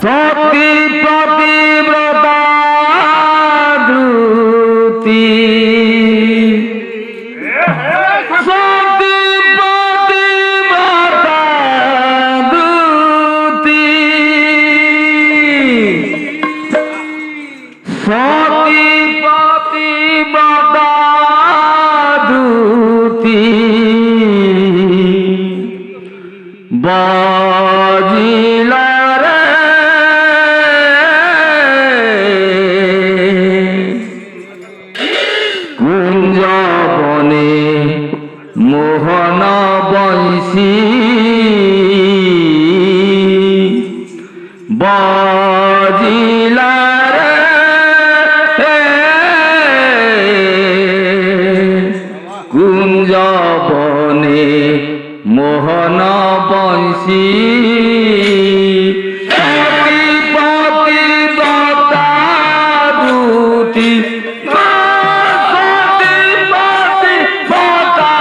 সতী পতিব্রতা দ্রুতি সতী পতিব্রতা দ্রুতি সতী পতিব্রতা দ্রুতি বাজিলা রে কুঞ্জবনে মোহন বংশী বাজিলা রে কুঞ্জবনে মোহন বংশী সতী পতিব্রতা দ্রুতি সতী পতিব্রতা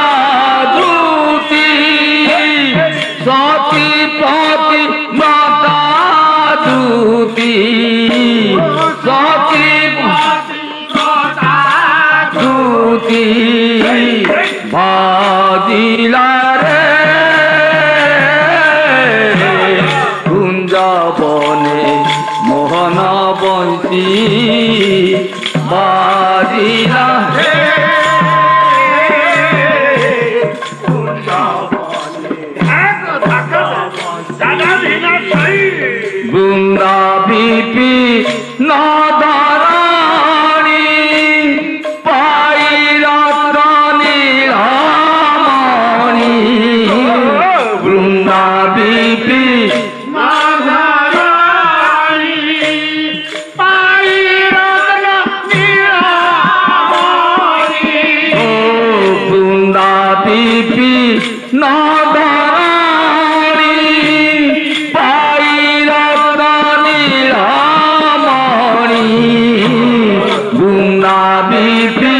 দ্রুতি সতী পতিব্রতা দ্রুতি সতী পতিব্রতা দ্রুতি বাজিলা রে কুঞ্জবনে মোহন বংশী বাজিলা হে বৃন্দা বিপি নদরাণী পাইরত নীলমণি বৃন্দা বিপি নদরাণী পাইরত নীলমণি বৃন্দা বিপি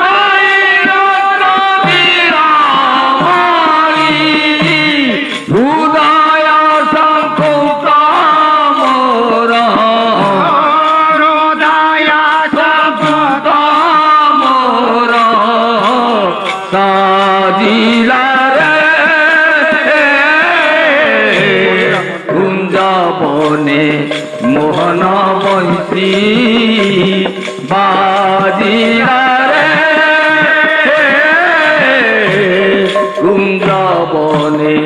পাইরত নীলমণি হৃদয় সংকুচ মোর সাজিলা রে কুঞ্জবনে মোহন বংশী বাজিলা রে কুঞ্জবনে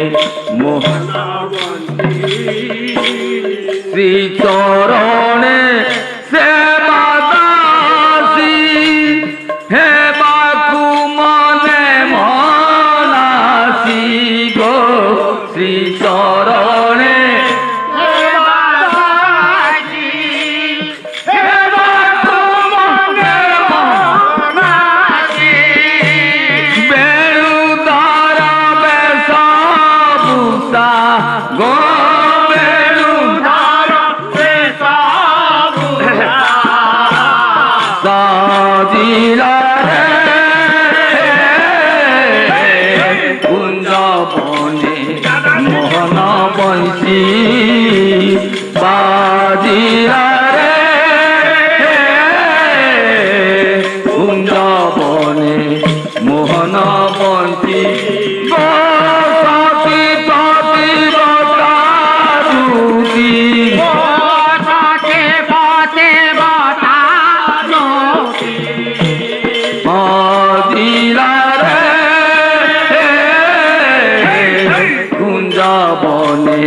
মোহন শ্রীচরণে সেবা দাসী হে শ্রীচরণে বেণুধারা বেশভূষা গো বেণুধারা বেশভূষা সাজিলা রে কুঞ্জবনে মোহন বংশী বাজিলা রে কুঞ্জবনে মোহন বংশী সতী পতিব্রতা দ্রুতি বাজিলা রে কুঞ্জবনে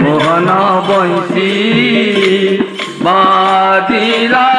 মোহন বংশী বাজিলা